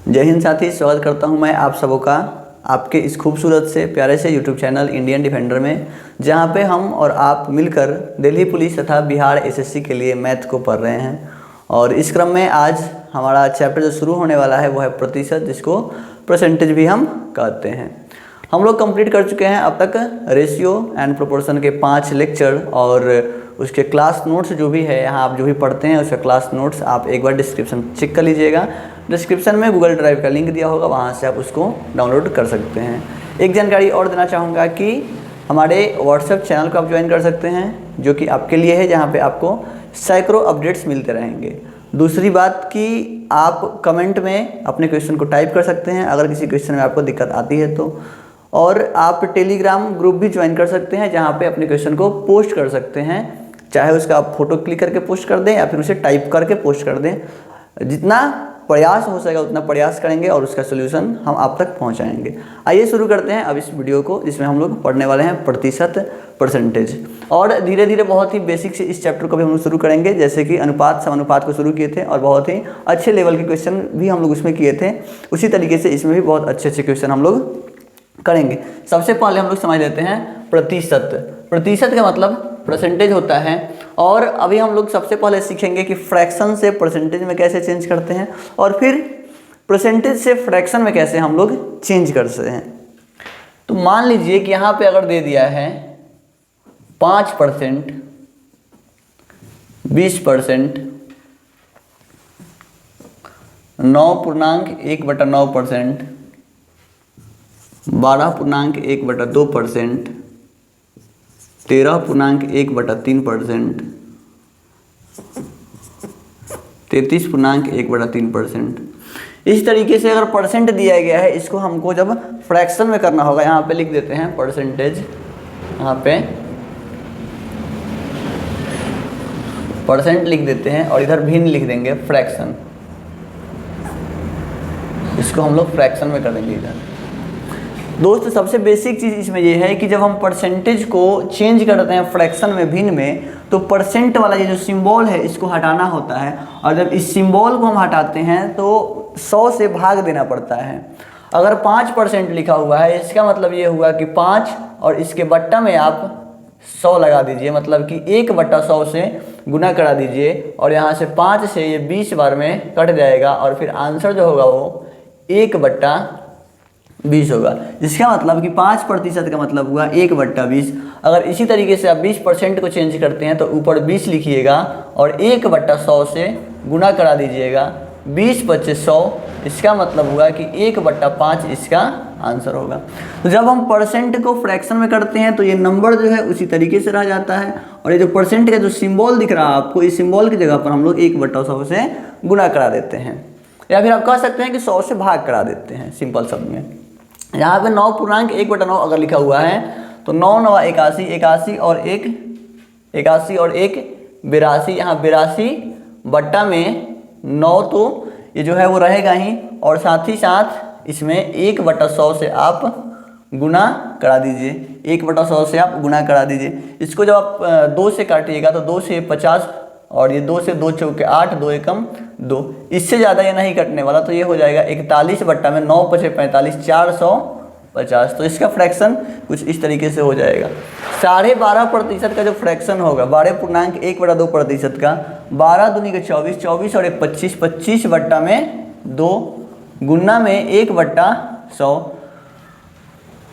जय हिंद साथी, स्वागत करता हूं मैं आप सबों का आपके इस खूबसूरत से प्यारे से यूट्यूब चैनल इंडियन डिफेंडर में, जहां पे हम और आप मिलकर दिल्ली पुलिस तथा बिहार एसएससी के लिए मैथ को पढ़ रहे हैं। और इस क्रम में आज हमारा चैप्टर जो शुरू होने वाला है वो है प्रतिशत, जिसको परसेंटेज भी हम कहते हैं। हम लोग कंप्लीट कर चुके हैं अब तक रेशियो एंड प्रोपोर्शन के 5 लेक्चर, और उसके क्लास नोट्स जो भी है, यहाँ आप जो भी पढ़ते हैं उसका क्लास नोट्स आप एक बार डिस्क्रिप्शन चेक कर लीजिएगा। डिस्क्रिप्शन में गूगल ड्राइव का लिंक दिया होगा, वहाँ से आप उसको डाउनलोड कर सकते हैं। एक जानकारी और देना चाहूँगा कि हमारे व्हाट्सएप चैनल को आप ज्वाइन कर सकते हैं, जो कि आपके लिए है, जहाँ पे आपको सैकड़ों अपडेट्स मिलते रहेंगे। दूसरी बात कि आप कमेंट में अपने क्वेश्चन को टाइप कर सकते हैं अगर किसी क्वेश्चन में आपको दिक्कत आती है तो। और आप टेलीग्राम ग्रुप भी ज्वाइन कर सकते हैं, जहाँ पे अपने क्वेश्चन को पोस्ट कर सकते हैं, चाहे उसका आप फोटो क्लिक करके पोस्ट कर दें या फिर उसे टाइप करके पोस्ट कर दें। जितना प्रयास हो सकेगा उतना प्रयास करेंगे और उसका सोल्यूशन हम आप तक पहुंचाएंगे। आइए शुरू करते हैं अब इस वीडियो को, जिसमें हम लोग पढ़ने वाले हैं प्रतिशत, परसेंटेज। और धीरे धीरे बहुत ही बेसिक से इस चैप्टर को भी हम लोग शुरू करेंगे, जैसे कि अनुपात समानुपात को शुरू किए थे और बहुत ही अच्छे लेवल के क्वेश्चन भी हम लोग उसमें किए थे। उसी तरीके से इसमें भी बहुत अच्छे अच्छे क्वेश्चन हम लोग करेंगे। सबसे पहले हम लोग समझ लेते हैं प्रतिशत। प्रतिशत का मतलब परसेंटेज होता है। और अभी हम लोग सबसे पहले सीखेंगे कि फ्रैक्शन से परसेंटेज में कैसे चेंज करते हैं, और फिर परसेंटेज से फ्रैक्शन में कैसे हम लोग चेंज कर सकते हैं। तो मान लीजिए कि यहाँ पे अगर दे दिया है 5%, 20%, 9.1/9%, 12.1/2%, 13.1/3%, 33.1/3%। इस तरीके से अगर परसेंट दिया गया है, इसको हमको जब फ्रैक्शन में करना होगा, यहाँ पे लिख देते हैं परसेंटेज, यहाँ पे परसेंट लिख देते हैं और इधर भिन्न लिख देंगे फ्रैक्शन। इसको हम लोग फ्रैक्शन में कर देंगे इधर। दोस्त, सबसे बेसिक चीज़ इसमें ये है कि जब हम परसेंटेज को चेंज करते हैं फ्रैक्शन में, भिन्न में, तो परसेंट वाला ये जो सिंबल है इसको हटाना होता है। और जब इस सिंबल को हम हटाते हैं तो 100 से भाग देना पड़ता है। अगर 5% लिखा हुआ है, इसका मतलब ये हुआ कि 5 और इसके बट्टा में आप 100 लगा दीजिए, मतलब कि 1/100 से गुना करा दीजिए। और यहाँ से 5 से ये 20 बार में कट जाएगा और फिर आंसर जो होगा वो 1/20 होगा। जिसका मतलब कि 5% का मतलब हुआ 1/20। अगर इसी तरीके से आप 20% को चेंज करते हैं तो ऊपर 20 लिखिएगा और 1/100 से गुना करा दीजिएगा। 20×5=100, इसका मतलब हुआ कि 1/5 इसका आंसर होगा। तो जब हम परसेंट को फ्रैक्शन में करते हैं तो ये नंबर जो है उसी तरीके से रह जाता है। और ये जो परसेंट का जो सिंबल दिख रहा है आपको, इस सिंबल की जगह पर हम लोग 1/100 से गुना करा देते हैं, या फिर आप कह सकते हैं कि 100 से भाग करा देते हैं सिंपल शब्द में। यहाँ पे 9.1/9 अगर लिखा हुआ है तो 9×9 81, 81 और 1 82 और 1 82। यहाँ 82 बट्टा में 9, तो ये जो है वो रहेगा ही, और साथ ही साथ इसमें 1/100 से आप गुना करा दीजिए। 1/100 से आप गुना करा दीजिए। इसको जब आप 2 से काटिएगा तो 2 से 50, और ये 2 से 2 चौके 8, 2 एकम 2। इससे ज़्यादा ये नहीं कटने वाला, तो ये हो जाएगा 41 बट्टा में 9×5=45, 450। तो इसका फ्रैक्शन कुछ इस तरीके से हो जाएगा। 12.5% का जो फ्रैक्शन होगा, 12.1/2% का, 12 दूनी के 24, 24 और 1 25, 25 बट्टा में 2 गुना में 1/100।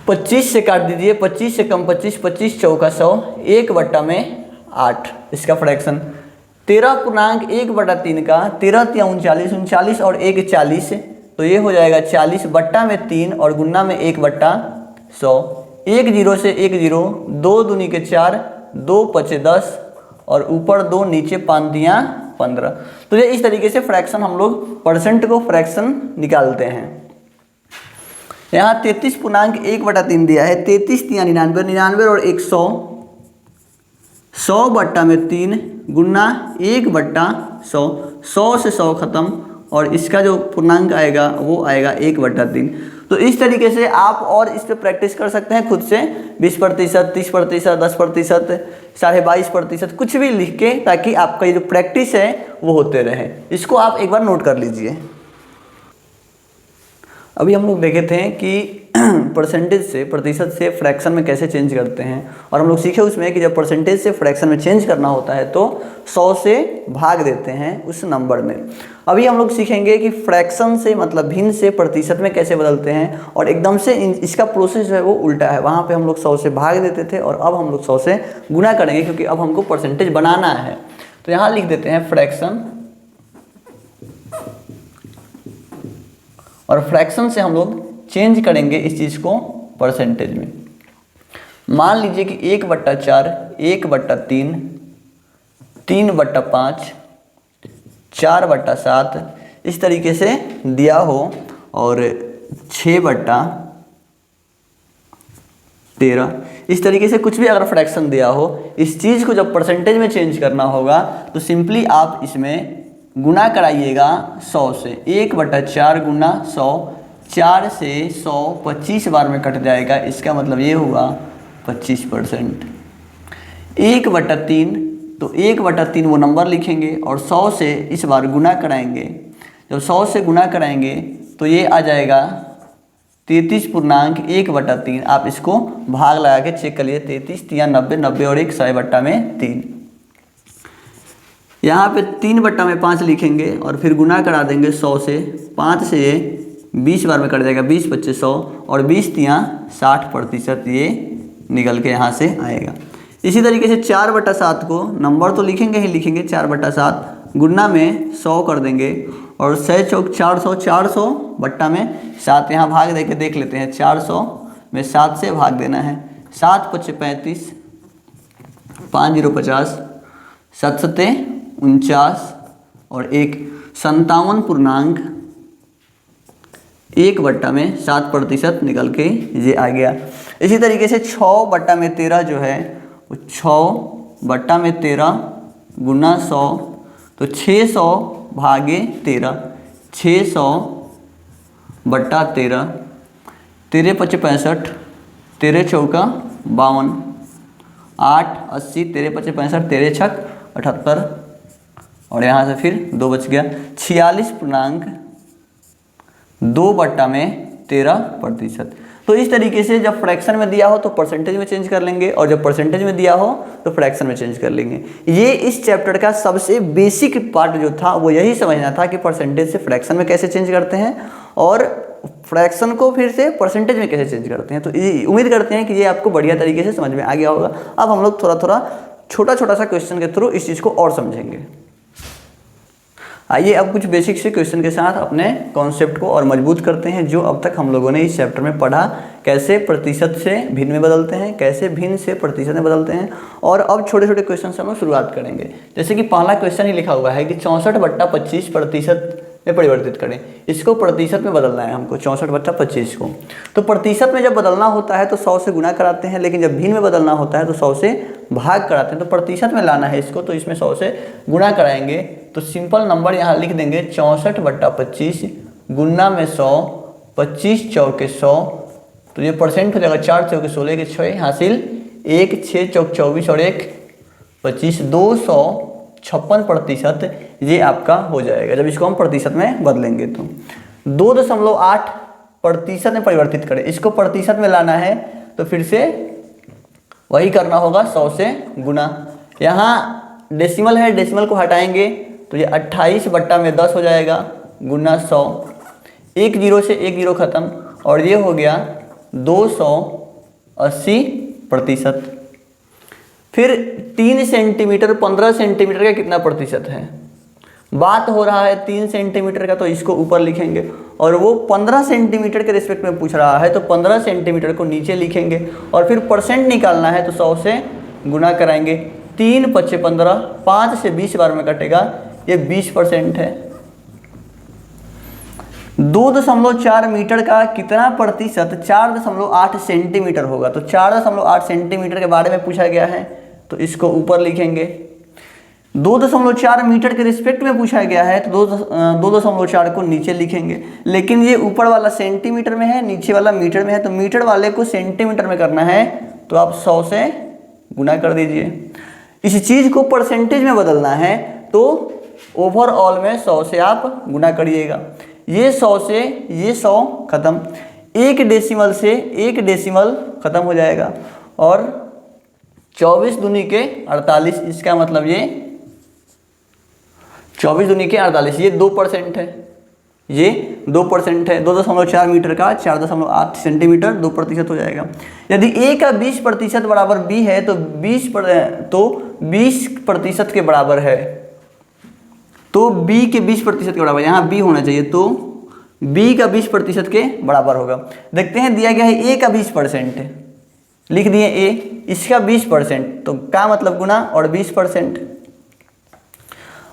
25 से काट दीजिए, 25 से कम 25, 25 चौका 100, 1/8 इसका फ्रैक्शन। 13.1/3 का, 13×3 = 39 और 1 40, तो ये हो जाएगा 40 बट्टा में 3 और गुना में 1/100। 1 0 से 1 0, 2 दूनी के 4, 2 5 10 और ऊपर 2 नीचे 5 तियां 15। तो ये इस तरीके से फ्रैक्शन हम लोग परसेंट को फ्रैक्शन निकालते हैं। यहाँ 33.1/3 दिया है, 33 तियां 99, 99 और 100, 100 बट्टा में 3 गुना 1/100, 100 से 100 खत्म, और इसका जो पूर्णांक आएगा वो आएगा 1/3। तो इस तरीके से आप और इस पर प्रैक्टिस कर सकते हैं खुद से, 20%, 30%, 10%, 22.5%, कुछ भी लिख के, ताकि आपका ये जो प्रैक्टिस है वो होते रहे। इसको आप एक बार नोट कर लीजिए। अभी हम लोग देखे थे कि परसेंटेज से, प्रतिशत से फ्रैक्शन में कैसे चेंज करते हैं, और हम लोग सीखे उसमें कि जब परसेंटेज से फ्रैक्शन में चेंज करना होता है तो 100 से भाग देते हैं उस नंबर में। अभी हम लोग सीखेंगे कि फ्रैक्शन से मतलब भिन्न से प्रतिशत में कैसे बदलते हैं, और एकदम से इसका प्रोसेस जो है वो उल्टा है। वहाँ पे हम लोग 100 से भाग देते थे और अब हम लोग 100 से गुना करेंगे, क्योंकि अब हमको परसेंटेज बनाना है। तो यहाँ लिख देते हैं फ्रैक्शन, और फ्रैक्शन से हम लोग चेंज करेंगे इस चीज़ को परसेंटेज में। मान लीजिए कि 1/4, 1/3, 3/5, 4/7 इस तरीके से दिया हो, और 6/13 इस तरीके से कुछ भी अगर फ्रैक्शन दिया हो, इस चीज़ को जब परसेंटेज में चेंज करना होगा तो सिंपली आप इसमें गुना कराइएगा 100 से। 1/4 गुना 100, 4 से 100 25 बार में कट जाएगा, इसका मतलब ये हुआ 25%। 1/3, तो 1/3 वो नंबर लिखेंगे और 100 से इस बार गुना कराएंगे। जब 100 से गुना कराएंगे तो ये आ जाएगा 33.1/3। आप इसको भाग लगा के चेक कर लिए, 33 या 90, 90 और 1 100/3। यहाँ पे 3/5 लिखेंगे और फिर गुना करा देंगे 100 से। 5 से 20 बार में कट जाएगा, 20 25 100, और 20 3 60% ये निकल के यहाँ से आएगा। इसी तरीके से 4/7 को नंबर तो लिखेंगे ही लिखेंगे, 4/7 गुना में 100 कर देंगे, और 6 चौक 400, 400 बट्टा में 7 यहाँ भाग दे के देख लेते हैं। 400 में 7 से भाग देना है। 7 5 35, 5 0 50, 7 7 49 और 1 57.1/7% निकल के ये आ गया। इसी तरीके से 6/13 जो है वो 6/13 गुना 100, तो 600 भागे 13, 600/13, 13 5 65, 13 चौका 52, 8 80, 13 5 65, 13 छक 78, और यहाँ से फिर 2 बच गया। 46.2/13%। तो इस तरीके से जब फ्रैक्शन में दिया हो तो परसेंटेज में चेंज कर लेंगे, और जब परसेंटेज में दिया हो तो फ्रैक्शन में चेंज कर लेंगे। ये इस चैप्टर का सबसे बेसिक पार्ट जो था वो यही समझना था कि परसेंटेज से फ्रैक्शन में कैसे चेंज करते हैं, और फ्रैक्शन को फिर से परसेंटेज में कैसे चेंज करते हैं। तो उम्मीद करते हैं कि ये आपको बढ़िया तरीके से समझ में आ गया होगा। अब हम लोग थोड़ा थोड़ा छोटा छोटा सा क्वेश्चन के थ्रू इस चीज़ को और समझेंगे। आइए अब कुछ बेसिक से क्वेश्चन के साथ अपने कॉन्सेप्ट को और मजबूत करते हैं, जो अब तक हम लोगों ने इस चैप्टर में पढ़ा। कैसे प्रतिशत से भिन्न में बदलते हैं, कैसे भिन्न से प्रतिशत में बदलते हैं, और अब छोटे छोटे क्वेश्चन से हम लोग शुरुआत करेंगे। जैसे कि पहला क्वेश्चन ही लिखा हुआ है कि 64/25% में परिवर्तित करें। इसको प्रतिशत में बदलना है हमको, 64/25 को। तो प्रतिशत में जब बदलना होता है तो 100 से गुना कराते हैं, लेकिन जब भिन्न में बदलना होता है तो 100 से भाग कराते हैं। तो प्रतिशत में लाना है इसको, तो इसमें 100 से गुना कराएंगे। तो सिंपल नंबर यहाँ लिख देंगे 64/25 गुना में 100, 25 चौके 100, तो ये परसेंट हो जाएगा 4 चौके 16 के 6 हासिल 1, 6 चौक 24 और 1 25, 256% ये आपका हो जाएगा जब इसको हम प्रतिशत में बदलेंगे। तो 2.8% में परिवर्तित करें, इसको प्रतिशत में लाना है तो फिर से वही करना होगा 100 से गुना। यहाँ डेसिमल है, डेसिमल को हटाएंगे तो ये 28/10 हो जाएगा गुना 100, 1 0 से 1 0 खत्म, और ये हो गया 280%। फिर 3 सेंटीमीटर 15 सेंटीमीटर का कितना प्रतिशत है, बात हो रहा है 3 सेंटीमीटर का, तो इसको ऊपर लिखेंगे, और वो 15 सेंटीमीटर के रिस्पेक्ट में पूछ रहा है तो 15 सेंटीमीटर को नीचे लिखेंगे, और फिर परसेंट निकालना है तो 100 से गुना कराएंगे। 3 5 15, 5 से 20 बार में कटेगा, ये 20% है। 2.4 मीटर का कितना प्रतिशत 4.8 सेंटीमीटर होगा, तो 4.8 सेंटीमीटर के बारे में पूछा गया है तो इसको ऊपर लिखेंगे। 2.4 मीटर के रिस्पेक्ट में पूछा गया है तो 2.4 को नीचे लिखेंगे, लेकिन ये ऊपर वाला सेंटीमीटर में है, नीचे वाला मीटर में है, तो मीटर वाले को सेंटीमीटर में करना है तो आप 100 से गुना कर दीजिए। इस चीज़ को परसेंटेज में बदलना है तो ओवरऑल में 100 से आप गुना करिएगा। ये 100 से ये 100 खत्म, एक डेसिमल से एक डेसिमल खत्म हो जाएगा, और 24 दूनी के 48, इसका मतलब ये 24 दूनी के 48, ये 2% है, ये 2% है। 2.4 मीटर का 4.8 सेंटीमीटर 2% हो जाएगा। यदि a का 20% बराबर b है तो 20% के बराबर है, तो b के 20% के बराबर, यहाँ b होना चाहिए, तो b का 20% के बराबर होगा। देखते हैं, दिया गया है a का 20%, लिख दिए a, इसका 20%, तो का मतलब गुना और 20%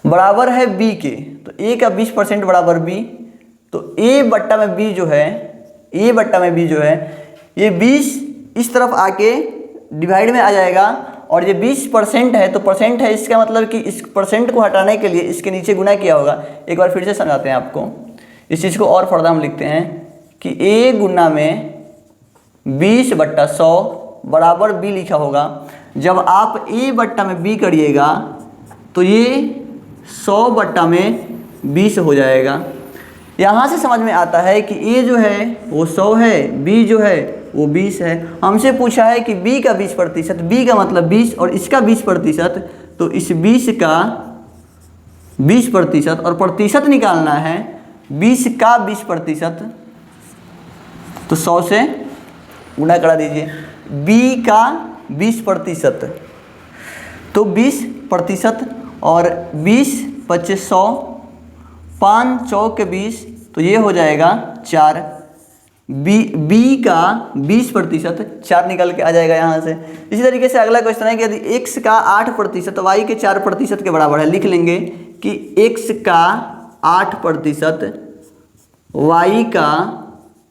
बराबर है b के, तो a का 20% बराबर b, तो a बट्टा में b जो है, a बट्टा में b जो है, ये 20 इस तरफ आके डिवाइड में आ जाएगा, और ये 20% है, तो परसेंट है, इसका मतलब कि इस परसेंट को हटाने के लिए इसके नीचे गुना किया होगा। एक बार फिर से समझाते हैं आपको, इस चीज़ को और फर्दर हम लिखते हैं कि a गुना में 20/100 बराबर b लिखा होगा। जब आप a बट्टा में b करिएगा तो ये 100 बट्टा में 20 हो जाएगा। यहाँ से समझ में आता है कि a जो है वो 100 है, b जो है वो 20 है। हमसे पूछा है कि b का 20%, b का मतलब 20 और इसका 20%, तो इस 20 का 20% और प्रतिशत निकालना है, 20 का 20%, तो 100 से गुणा करा दीजिए। b का 20%, तो 20% और 20 25 100, 5 चौक के 20, तो ये हो जाएगा 4। b का 20%, 4 निकल के आ जाएगा यहाँ से। इसी तरीके से अगला क्वेश्चन है कि यदि x का 8% y के 4% के बराबर है, लिख लेंगे कि x का 8% y का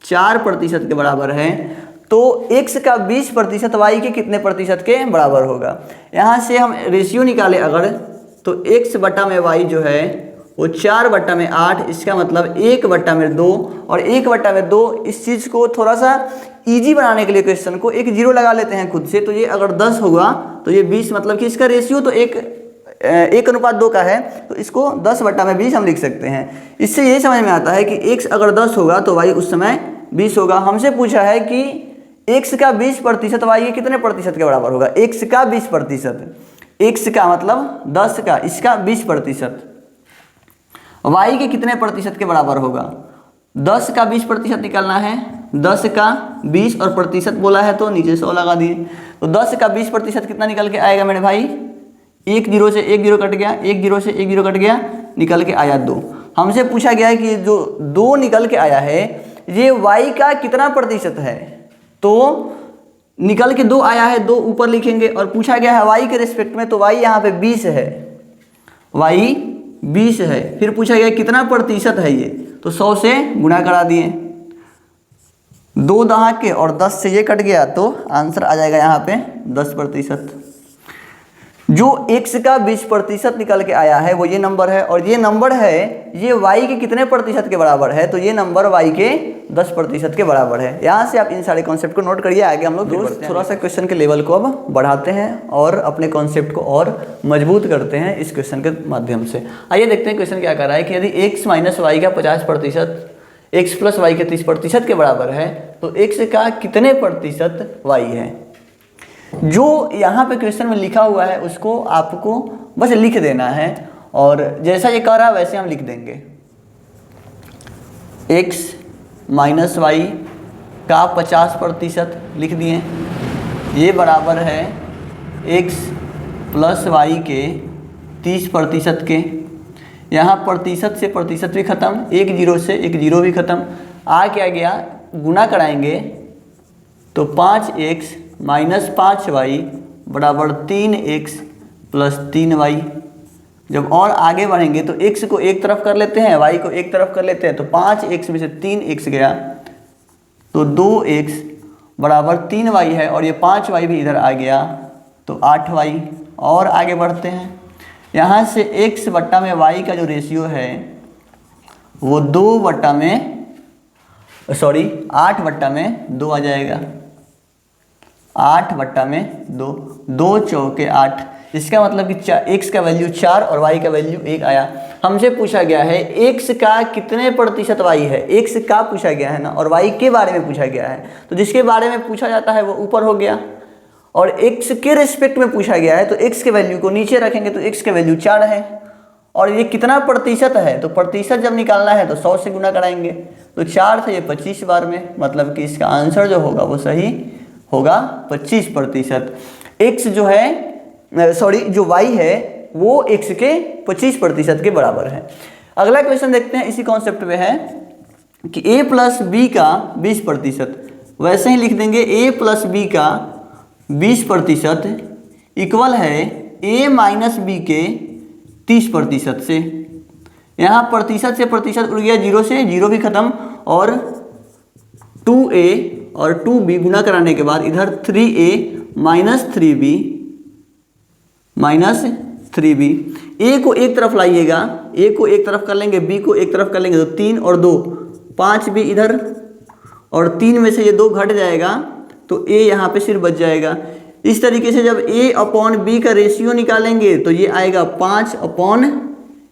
4% के बराबर है, तो x का 20% y के कितने प्रतिशत के बराबर होगा। यहाँ से हम रेशियो निकाले अगर, तो x बट्टा में y जो है वो 4 बट्टा में 8, इसका मतलब 1 बट्टा में 2, और 1 बट्टा में 2, इस चीज़ को थोड़ा सा इजी बनाने के लिए क्वेश्चन को एक जीरो लगा लेते हैं खुद से, तो ये अगर 10 होगा तो ये 20, मतलब कि इसका रेशियो तो 1:2 का है, तो इसको 10 बट्टा में 20 हम लिख सकते हैं। इससे ये समझ में आता है कि x अगर 10 होगा तो y उस समय 20 होगा। हमसे पूछा है कि x का 20% y के कितने प्रतिशत के बराबर होगा। x का 20%, x का मतलब 10 का, इसका 20%, y के कितने प्रतिशत के बराबर होगा। 10 का 20% निकालना है, 10 का 20 और प्रतिशत बोला है तो नीचे 100 लगा दिए, तो 10 का 20% कितना निकल के आएगा मेरे भाई, 1 0 से 1 0 कट गया, 1 0 से 1 0 कट गया, निकल के आया 2। हमसे पूछा गया है कि जो 2 निकल के आया है ये y का कितना प्रतिशत है, तो निकल के 2 आया है, 2 ऊपर लिखेंगे, और पूछा गया है y के रिस्पेक्ट में, तो y यहाँ पे 20 है, y 20 है। फिर पूछा गया कितना प्रतिशत है ये, तो 100 से गुणा करा दिए, 2 दहाक के और 10 से ये कट गया, तो आंसर आ जाएगा यहाँ पे 10%। जो x का 20% निकल के आया है वो ये नंबर है, और ये नंबर है ये y के कितने प्रतिशत के बराबर है, तो ये नंबर y के 10% के बराबर है। यहाँ से आप इन सारे कॉन्सेप्ट को नोट करिए, आगे हम लोग थोड़ा सा क्वेश्चन के लेवल को अब बढ़ाते हैं और अपने कॉन्सेप्ट को और मजबूत करते हैं इस क्वेश्चन के माध्यम से। आइए देखते हैं क्वेश्चन क्या कर रहा है कि यदि x माइनस वाई का 50%, x प्लस वाई के 30% के बराबर है, तो x का कितने प्रतिशत y है। जो यहाँ पे क्वेश्चन में लिखा हुआ है उसको आपको बस लिख देना है, और जैसा ये कह रहा है वैसे हम लिख देंगे। x माइनस वाई का 50% लिख दिए, ये बराबर है x प्लस वाई के 30% के। यहाँ प्रतिशत से प्रतिशत भी खत्म, 1 0 से 1 0 भी खत्म, आ क्या गया, गुना कराएंगे तो 5x माइनस 5y बराबर 3x प्लस 3y। जब और आगे बढ़ेंगे तो x को एक तरफ कर लेते हैं, y को एक तरफ कर लेते हैं, तो 5x में से 3x गया, तो 2x बराबर 3y है, और ये 5y भी इधर आ गया, तो 8y। और आगे बढ़ते हैं, यहाँ से x बट्टा में y का जो रेशियो है वो 8 बट्टा में 2 आ जाएगा। 8 बट्टा में 2, 2 चौके 8। इसका मतलब कि x का वैल्यू 4 और y का वैल्यू 1 आया। हमसे पूछा गया है x का कितने प्रतिशत y है, x का पूछा गया है ना, और y के बारे में पूछा गया है। तो जिसके बारे में पूछा जाता है वो ऊपर हो गया, और x के रिस्पेक्ट में पूछा गया है तो x के वैल्यू को नीचे रखेंगे, तो x के वैल्यू 4 है। और ये कितना प्रतिशत है, तो प्रतिशत जब निकालना है तो 100 से गुना कराएंगे, तो 4 से ये 25 बार में, मतलब कि इसका आंसर जो होगा वो सही होगा 25%। x जो है जो y है वो x के 25% के बराबर है। अगला क्वेश्चन देखते हैं, इसी कॉन्सेप्ट में है कि a प्लस बी का 20%, वैसे ही लिख देंगे a प्लस बी का 20% इक्वल है a माइनस बी के 30% से। यहाँ प्रतिशत से प्रतिशत उड़ गया, 0 से 0 भी खत्म, और 2a और 2b गुना कराने के बाद इधर 3a minus 3b minus 3b। a को एक तरफ लाइएगा, a को एक तरफ कर लेंगे, b को एक तरफ कर लेंगे, तो 3 और 2 5b इधर, और 3 में से ये 2 घट जाएगा तो a यहाँ पे सिर्फ बच जाएगा। इस तरीके से जब a अपॉन b का रेशियो निकालेंगे तो ये आएगा 5/1,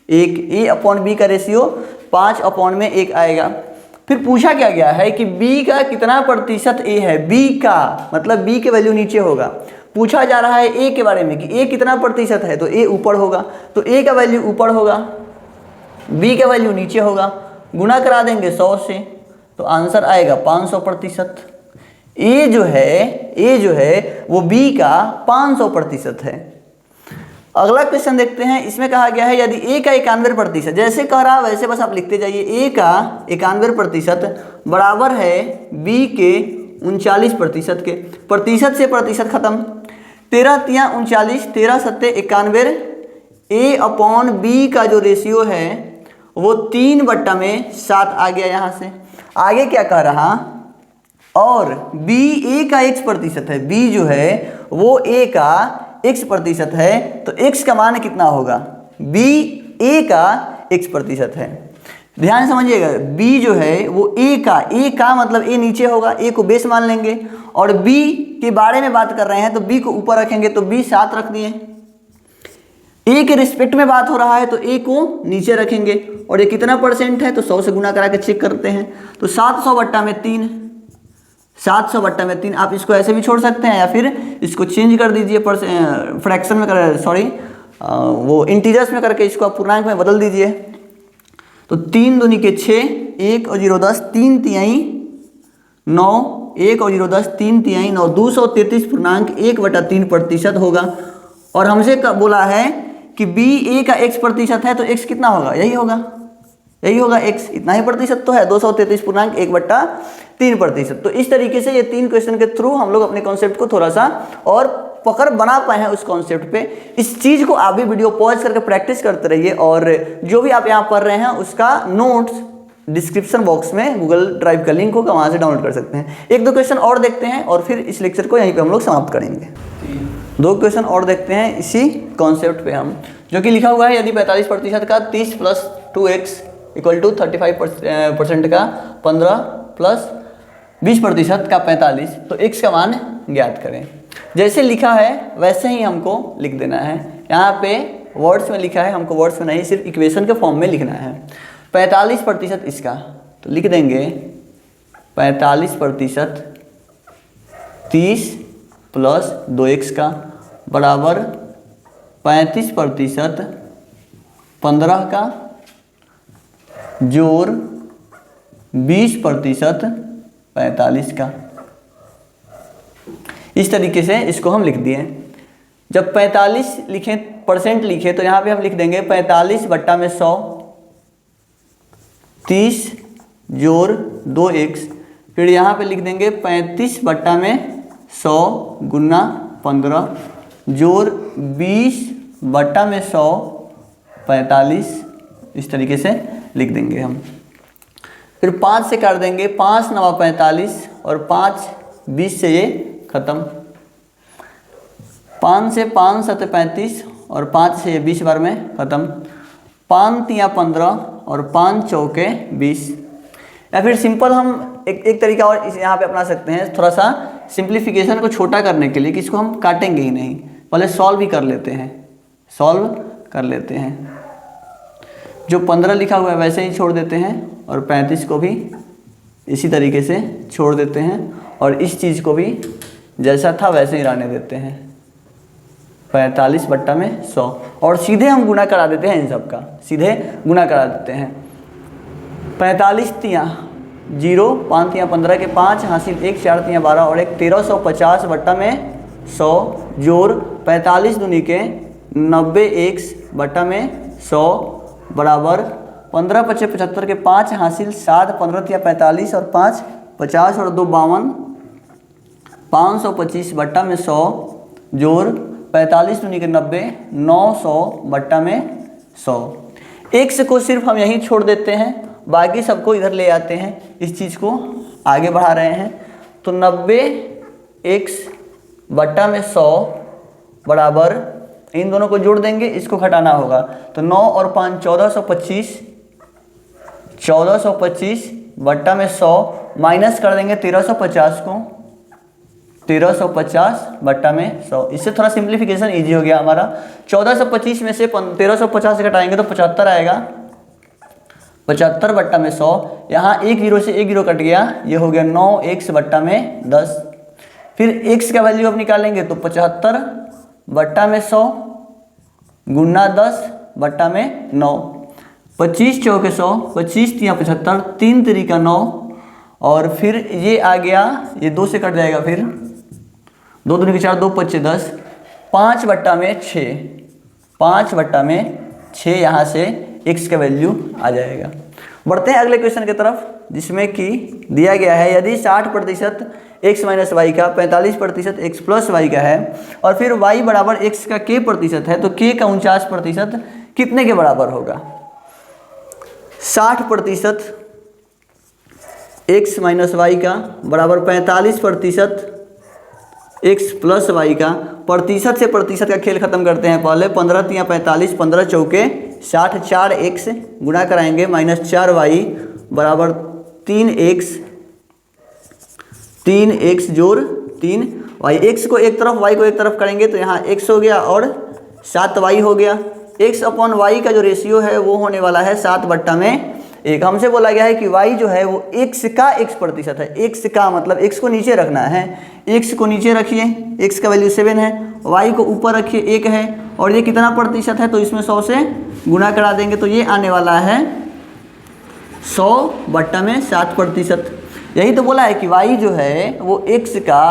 a अपॉन b का रेशियो 5/1 आएगा। फिर पूछा क्या गया है कि b का कितना प्रतिशत a है, b का मतलब b के वैल्यू नीचे होगा। पूछा जा रहा है a के बारे में कि a कितना प्रतिशत है, तो a ऊपर होगा, तो a का वैल्यू ऊपर होगा, b का वैल्यू नीचे होगा, गुना करा देंगे 100 से, तो आंसर आएगा 500%। a जो है वो b का 500% है। अगला क्वेश्चन देखते हैं, इसमें कहा गया है यदि a का 91%, जैसे कह रहा वैसे बस आप लिखते जाइए, a का 91% बराबर है b के 39% के। प्रतिशत से प्रतिशत खत्म, 13 तिया 39, 13 सत्ते 91, a अपॉन b का जो रेशियो है वो 3/7 आ गया। यहाँ से आगे क्या कह रहा, और b a का x% है, b जो है वो a का x% है, तो x का मान कितना होगा, b a का x% है। ध्यान समझिएगा, b जो है वो a का मतलब a नीचे होगा, a को बेस मान लेंगे, और b के बारे में बात कर रहे हैं तो b को ऊपर रखेंगे, तो b 7 रख दिए। a के रिस्पेक्ट में बात हो रहा है तो a को नीचे रखेंगे, और ये कितना परसेंट है तो 100 से गुना करा के चेक करते हैं, तो 700/3, 700/3। आप इसको ऐसे भी छोड़ सकते हैं या फिर इसको चेंज कर दीजिए, फ्रैक्शन में वो इंटीजर्स में करके इसको आप पूर्णांक में बदल दीजिए। तो 3 दूनी के 6, 1 और 0 10, 3 तिहाई 9, 1 और 0 10, 3 तिहाई 9, 233.1/3% होगा। और हमसे बोला है कि b a का x% है, तो x कितना होगा, यही होगा x, इतना ही प्रतिशत तो है, 233.1/3%। तो इस तरीके से ये 3 क्वेश्चन के थ्रू हम लोग अपने कॉन्सेप्ट को थोड़ा सा और पकड़ बना पाए हैं उस कॉन्सेप्ट पे। इस चीज़ को आप भी वीडियो पॉज करके प्रैक्टिस करते रहिए, और जो भी आप यहाँ पढ़ रहे हैं उसका नोट्स डिस्क्रिप्शन बॉक्स में गूगल ड्राइव का लिंक होगा, वहाँ से डाउनलोड कर सकते हैं। 1-2 क्वेश्चन और देखते हैं और फिर इस लेक्चर को यहीं पर हम लोग समाप्त करेंगे। 2 क्वेश्चन और देखते हैं इसी कॉन्सेप्ट पे हम, जो कि लिखा हुआ है यदि 45% का 30 + 2x = 35% का 15 + 20% का 45, तो x का मान ज्ञात करें। जैसे लिखा है वैसे ही हमको लिख देना है। यहाँ पे वर्ड्स में लिखा है, हमको वर्ड्स में नहीं सिर्फ इक्वेशन के फॉर्म में लिखना है। 45% इसका, तो लिख देंगे 45% 30 + 2x का बराबर 35% 15 का जोड़ 20% 45 का। इस तरीके से इसको हम लिख दिए। जब 45 लिखें % लिखे तो यहाँ पे हम लिख देंगे 45/100, 30 जोड़ 2x, फिर यहाँ पे लिख देंगे 35/100 गुना 15 जोड़ 20/100 45, इस तरीके से लिख देंगे हम। फिर 5 से काट देंगे, 5 × 9 = 45 और 5 × 20 से ये खत्म। 5 से 5 × 7 = 35 और 5 से ये 20 बार में खत्म। 5 × 3 = 15 और 5 × 4 = 20। या फिर सिंपल हम एक तरीका और इस यहाँ पे अपना सकते हैं, थोड़ा सा सिंप्लीफिकेशन को छोटा करने के लिए कि इसको हम काटेंगे ही नहीं, पहले सॉल्व ही कर लेते हैं, सॉल्व कर लेते हैं। जो 15 लिखा हुआ है वैसे ही छोड़ देते हैं और 35 को भी इसी तरीके से छोड़ देते हैं और इस चीज़ को भी जैसा था वैसे ही रहने देते हैं। 45 बट्टा में 100 और सीधे हम गुना करा देते हैं इन सब का, सीधे गुना करा देते हैं। 45 तियाँ 0, 5 तियाँ 15 के 5 हासिल 1, 4 तियाँ 12 और 1 1350 बट्टा में 100 जोड़ 45 दूनी के 90 x बट्टा में 100 बराबर 15 पचे 75 के 5 हासिल 7, 15 तियाँ 45 और 5 50 और 2 52 525 बट्टा में 100 जोड़ 45 दूनी के 90 900 बट्टा में 100। x को सिर्फ हम यहीं छोड़ देते हैं, बाकी सबको इधर ले आते हैं, इस चीज़ को आगे बढ़ा रहे हैं। तो 90x बट्टा में 100 बराबर इन दोनों को जोड़ देंगे, इसको घटाना होगा तो 9 और 5 1425 बट्टा में 100 माइनस कर देंगे 1350 को 1350 बट्टा में 100। इससे थोड़ा सिंप्लीफिकेशन इजी हो गया हमारा। 1425 में से 1350 घटाएंगे तो 75 आएगा, 75 बट्टा में 100। यहाँ एक जीरो से एक जीरो कट गया, ये हो गया 9x बट्टा में 10। फिर x का वैल्यू अब निकालेंगे तो 75 बट्टा में 100 गुना 10 बट्टा में 9। 25 चौके 100, 25 तियाँ 75, 3 तरीका 9 और फिर ये आ गया, ये 2 से कट जाएगा, फिर 2 दूनी के 4, 2 पच्चे 10, 5 बट्टा में 6, 5 बट्टा में 6 यहाँ से x का वैल्यू आ जाएगा। बढ़ते हैं अगले क्वेश्चन की तरफ, जिसमें कि दिया गया है यदि 60% x माइनस वाई का 45% x प्लस वाई का है और फिर y बराबर x का k प्रतिशत है तो k का 49% कितने के बराबर होगा। 60% x माइनस वाई का बराबर 45% x प्लस वाई का। प्रतिशत से प्रतिशत का खेल खत्म करते हैं पहले। 15 तियाँ 45, 15 चौके 60, 4x गुणा कराएंगे माइनस 4y बराबर 3x जोड़ 3y। x को एक तरफ y को एक तरफ करेंगे तो यहाँ x हो गया और 7y हो गया। x अपॉन y का जो रेशियो है वो होने वाला है 7 बट्टा में 1। हमसे बोला गया है कि y जो है वो x का x प्रतिशत है। x का मतलब x को नीचे रखना है, x को नीचे रखिए, x का वैल्यू 7 है, y को ऊपर रखिए 1 है और ये कितना प्रतिशत है तो इसमें 100 से गुणा करा देंगे तो ये आने वाला है 100 बट्टा में 7%। यही तो बोला है कि y जो है वो x का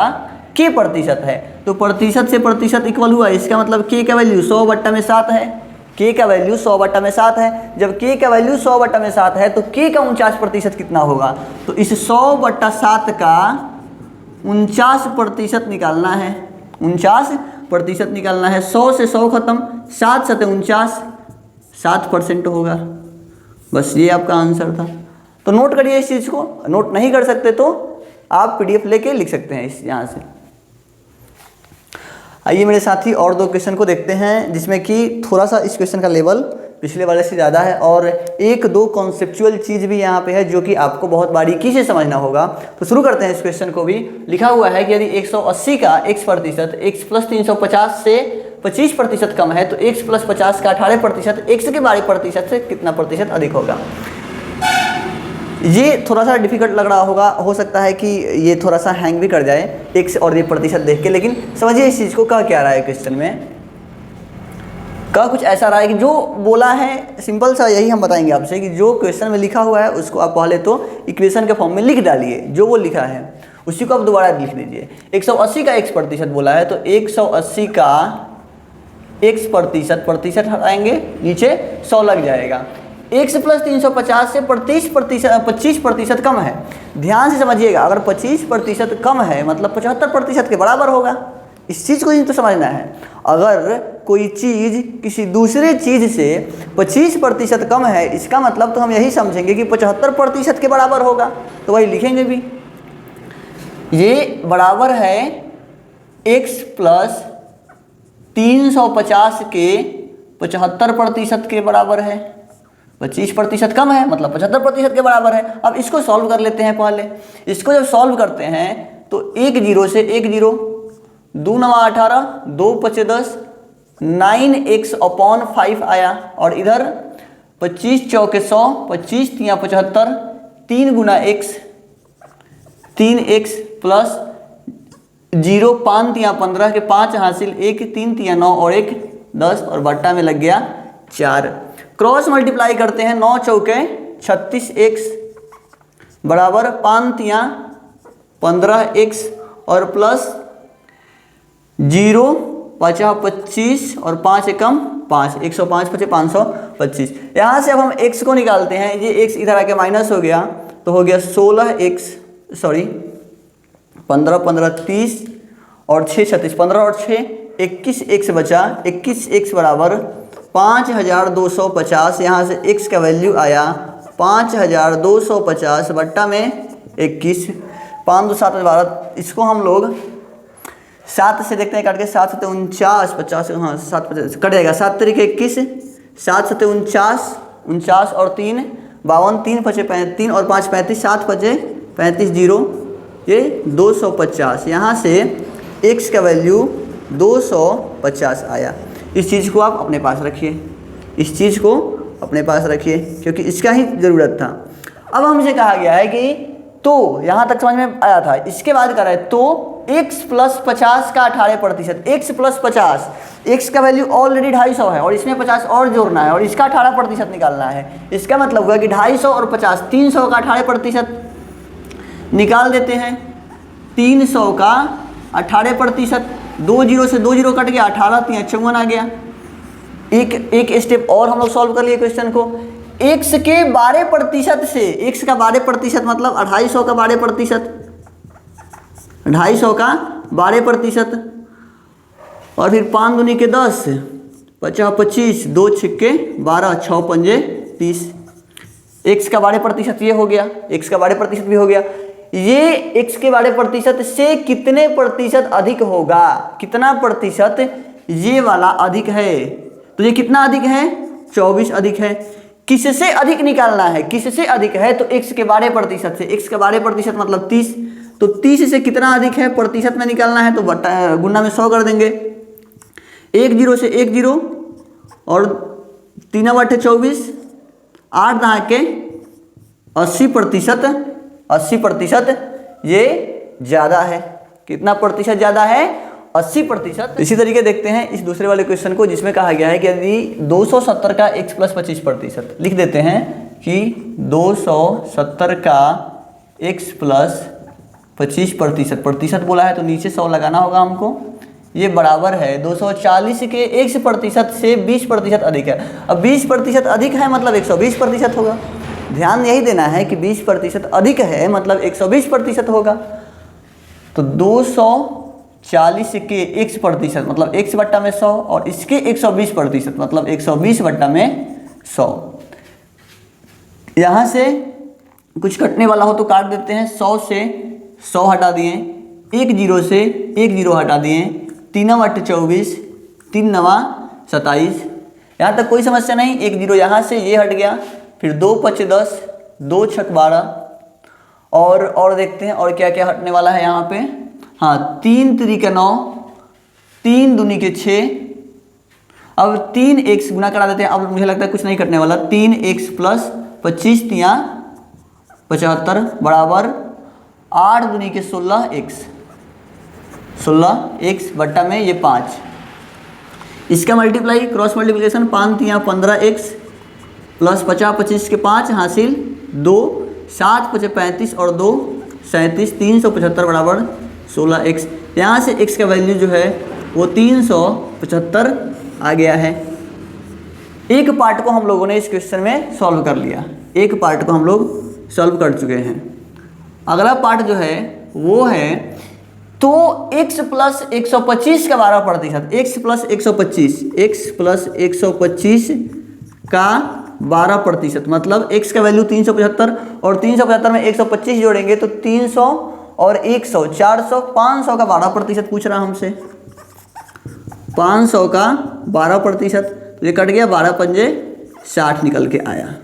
k प्रतिशत है, तो प्रतिशत से प्रतिशत इक्वल हुआ, इसका मतलब k का वैल्यू 100 बट्टा में 7 है। k का वैल्यू 100 बट्टा में 7 है। जब k का वैल्यू 100 बट्टा में 7 है तो k का 49% कितना होगा, तो इस 100 बट्टा 7 का 49% निकालना है, 49% निकालना है। 100 से 100 खत्म, 7 सते 49, 7% होगा। बस ये आपका आंसर था। तो नोट करिए इस चीज़ को, नोट नहीं कर सकते तो आप PDF लेके लिख सकते हैं इस यहाँ से। आइए मेरे साथी और 2 क्वेश्चन को देखते हैं, जिसमें कि थोड़ा सा इस क्वेश्चन का लेवल पिछले वाले से ज़्यादा है और 1-2 कॉन्सेप्चुअल चीज़ भी यहाँ पे है जो कि आपको बहुत बारीकी से समझना होगा। तो शुरू करते हैं इस क्वेश्चन को भी। लिखा हुआ है कि यदि 180 का x प्रतिशत x प्लस 350 से 25% कम है तो x प्लस 50 का 18% x के 12% से कितना प्रतिशत अधिक होगा। ये थोड़ा सा डिफिकल्ट लग रहा होगा, हो सकता है कि ये थोड़ा सा हैंग भी कर जाए x और ये प्रतिशत देख के, लेकिन समझिए इस चीज़ को कह क्या रहा है क्वेश्चन में। का कुछ ऐसा रहा है कि जो बोला है सिंपल सा यही हम बताएंगे आपसे कि जो क्वेश्चन में लिखा हुआ है उसको आप पहले तो इक्वेशन के फॉर्म में लिख डालिए, जो वो लिखा है उसी को आप दोबारा लिख दीजिए। 180 का x प्रतिशत बोला है तो 180 का x प्रतिशत हटाएंगे, नीचे 100 लग जाएगा। x प्लस 350 से 25% कम है। ध्यान से समझिएगा, अगर 25% कम है मतलब 75% के बराबर होगा। इस चीज़ को तो समझना है। अगर कोई चीज़ किसी दूसरे चीज़ से 25% कम है, इसका मतलब तो हम यही समझेंगे कि 75% के बराबर होगा, तो वही लिखेंगे भी। ये बराबर है x प्लस 350 के 75% के बराबर है। 25% कम है मतलब 75% के बराबर है। अब इसको सॉल्व कर लेते हैं पहले। इसको जब सॉल्व करते हैं तो 1 जीरो से 1 जीरो, 2 नवा 18, 2 पचे 10, 9x/5 आया। और इधर 25 चौके 100, 25 तिया 75, 3 गुना x, 3x प्लस 0, 5 तिया 15 के 5 हासिल, 1 3 तिया 9 और 1 10 और बट्टा में लग गया 4। क्रॉस मल्टीप्लाई करते हैं, 9 चौके 36x बराबर 5 तिया 15x और प्लस 0 पचा 25 और 5 एकम 5, 105 पचे 525। यहाँ से अब हम x को निकालते हैं, ये x इधर आके माइनस हो गया तो हो गया 15 15 30 और 6 36, 15 और 6 21x बचा, 21x बराबर 5250। यहाँ से x का वैल्यू आया 5250 बट्टा में 21, 5 2 7 12। इसको हम लोग 7 से देखते हैं काट के, 7 7 49 50, हाँ 7 50 कट जाएगा, 7 तरीके 21, 7 7 49 49 और 3 52, 3 पचे 3 और 5 35, 7 पचे 35 जीरो, ये 250। यहाँ से x का वैल्यू 250 आया। इस चीज़ को आप अपने पास रखिए, इस चीज़ को अपने पास रखिए क्योंकि इसका ही ज़रूरत था। अब हमसे कहा गया है कि तो यहाँ तक समझ में आया था, इसके बाद कह रहा है तो x प्लस 50 का 18%, x प्लस 50, x का वैल्यू ऑलरेडी 250 है और इसमें 50 और जोड़ना है और इसका 18% निकालना है। इसका मतलब हुआ कि 250 और 50, 300 का 18% निकाल देते हैं। 300 का 18%, 2 जीरो से 2 जीरो कट गया, 18 3 54 आ गया। एक स्टेप और हम लोग सॉल्व कर लिए क्वेश्चन को। x के 12% से, x का 12% मतलब 250 का 12%, 250 का 12% और फिर 5 दूनी के 10, 50 25, 2 छिक्के 12, 6 पंजे 30। x का 12% ये हो गया, x का 12% भी हो गया। ये x के 12% से कितने प्रतिशत अधिक होगा, कितना प्रतिशत ये वाला अधिक है, तो ये कितना अधिक है 24 अधिक है। किससे अधिक निकालना है, किससे अधिक है तो x के 12% से, x का 12% मतलब 30, तो 30 से कितना अधिक है प्रतिशत में निकालना है तो बट्टा गुना में 100 कर देंगे। 1 जीरो से 1 जीरो और 3 8 24, 8 दहा के 80%, 80% ये ज़्यादा है। कितना प्रतिशत ज़्यादा है 80%। इसी तरीके देखते हैं इस दूसरे वाले क्वेश्चन को जिसमें कहा गया है कि यदि 270 का x प्लस 25%, लिख देते हैं कि 270 का x प्लस 25%, प्रतिशत बोला है तो नीचे 100 लगाना होगा हमको। ये बराबर है 240 के x% से 20% अधिक है। अब 20% अधिक है मतलब 120% होगा। ध्यान यही देना है कि 20% अधिक है मतलब 120% होगा। तो 240 के x% मतलब x बट्टा में 100 और इसके 120% मतलब 120 बट्टा में 100। यहाँ से कुछ कटने वाला हो तो काट देते हैं। 100 से 100 हटा दिए, 1 जीरो से 1 जीरो हटा दिए, 3 8 24, 3 9 27। यहाँ तक कोई समस्या नहीं। 1 जीरो यहाँ से ये हट गया, फिर 2 5 10, 2 6 12 और देखते हैं और क्या क्या हटने वाला है यहाँ पे। हाँ 3 3 9, 3 दूनी के 6। अब 3x गुना करा देते हैं। अब मुझे लगता है कुछ नहीं कटने वाला। 3x प्लस 25 तिया 75 बराबर 8 दूनी के 16x, 16x बट्टा में ये 5। इसका मल्टीप्लाई क्रॉस मल्टीप्लिकेशन 5 तिया 15x प्लस 50 25 के 5 हासिल 2, 7 5 35 और 2 37, 375 बराबर 16x। यहाँ से x का वैल्यू जो है वो 375 आ गया है। एक पार्ट को हम लोगों ने इस क्वेश्चन में सॉल्व कर लिया, एक पार्ट को हम लोग सॉल्व कर चुके हैं। अगला पार्ट जो है वो है तो x प्लस 125 का 12%, x प्लस 125, x प्लस 125 का 12% मतलब x का वैल्यू 375 और 375 में 125 जोड़ेंगे तो 300 और 100 400, 500 का 12% पूछ रहा हमसे। 500 का 12%, तो ये कट गया, 12 पंजे 60 निकल के आया।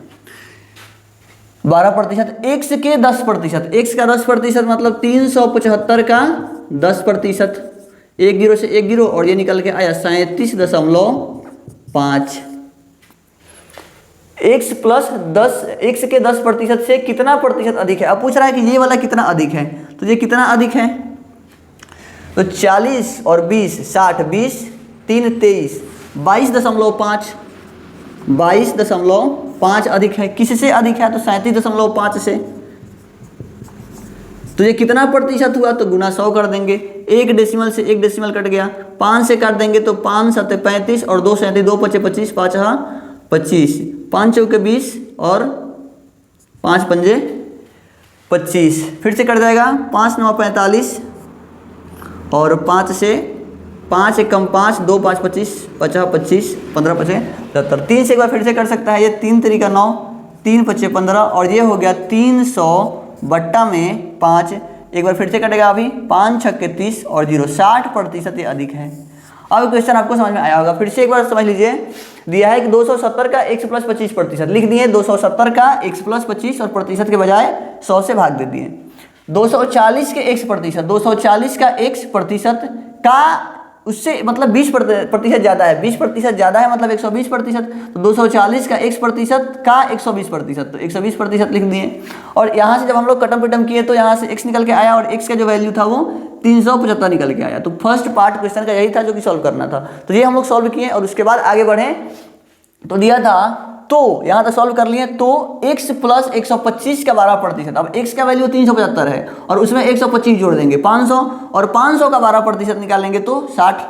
12%, एक्स के 10%, एक्स का 10% मतलब 375 का 10%, 1 जीरो से 1 जीरो और ये निकल के आया 37.5। एक्स प्लस 10, एक्स के 10% से कितना प्रतिशत अधिक है? अब पूछ रहा है कि ये वाला कितना अधिक है, तो ये कितना अधिक है, तो 40 और 20 60, 20 3 23, 22.5, 22.5 अधिक है। किससे अधिक है? तो 37.5 से। तो ये कितना प्रतिशत हुआ? तो गुना 100 कर देंगे, एक डेसिमल से एक डेसिमल कट गया, 5 से काट देंगे तो 5 7 35 और 2 37, 2 5 25, 5 25, 5 चौके 20 और 5 पंजे 25, फिर से कट जाएगा, 5 9 45 और 5 से 5 एक कम 5, 2 5 25, 50 25, 15 25 70, 3 से एक बार फिर से कर सकता है ये, 3 3 9, 3 25 15 और ये हो गया 300/5, एक बार फिर से कटेगा अभी, 5 6 30 और 0, 60% ये अधिक है। अब क्वेश्चन आपको समझ में आया होगा, फिर से एक बार समझ लीजिए। दिया है कि 270 का x प्लस 25%, लिख दिए 270 का x प्लस 25 और प्रतिशत के बजाय 100 से भाग दे दिए। 240 के x%, 240 का x% का उससे मतलब 20% ज़्यादा है, 20% ज़्यादा है मतलब 120%, तो 240 का x% का 120%, तो 120% लिख दिए। और यहाँ से जब हम लोग कटम पिटम किए तो यहाँ से x निकल के आया और x का जो वैल्यू था वो 375 निकल के आया। तो फर्स्ट पार्ट क्वेश्चन का यही था जो कि सॉल्व करना था, तो ये हम लोग सॉल्व किए और उसके बाद आगे बढ़े। तो दिया था, तो यहाँ तक सॉल्व कर लिए, तो x प्लस 125 का 12%, अब x का वैल्यू 375 है और उसमें 125 जोड़ देंगे 500 और 500 का 12% निकालेंगे तो 60,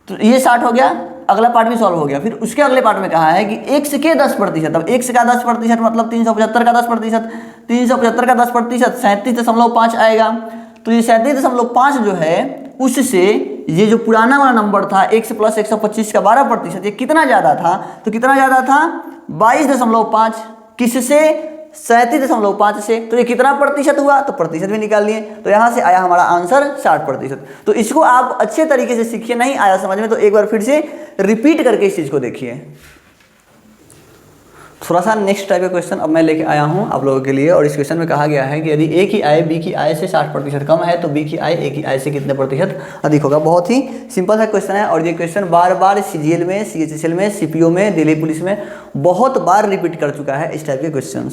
तो ये 60 हो गया। अगला पार्ट भी सॉल्व हो गया। फिर उसके अगले पार्ट में कहा है कि x के 10%, अब x का 10% मतलब 375 का 10%, 375 का 10% 37.5 आएगा। तो ये 37.5 जो है उससे ये जो पुराना वाला नंबर था x प्लस 125 का 12%, ये कितना ज़्यादा था? तो कितना ज़्यादा था? 22.5, किससे? 37.5 से। तो ये कितना प्रतिशत हुआ? तो प्रतिशत भी निकाल लिए, तो यहाँ से आया हमारा आंसर 60%। तो इसको आप अच्छे तरीके से सीखिए, नहीं आया समझ में तो एक बार फिर से रिपीट करके इस चीज़ को देखिए। थोड़ा सा नेक्स्ट टाइप का क्वेश्चन अब मैं लेके आया हूँ आप लोगों के लिए, और इस क्वेश्चन में कहा गया है कि यदि ए की आय बी की आय से 60% कम है तो बी की आय ए की आय से कितने प्रतिशत अधिक होगा। बहुत ही सिंपल सा क्वेश्चन है और ये क्वेश्चन बार बार सीजीएल में, सीएचएसएल में, सीपीओ में, दिल्ली पुलिस में बहुत बार रिपीट कर चुका है इस टाइप के क्वेश्चन।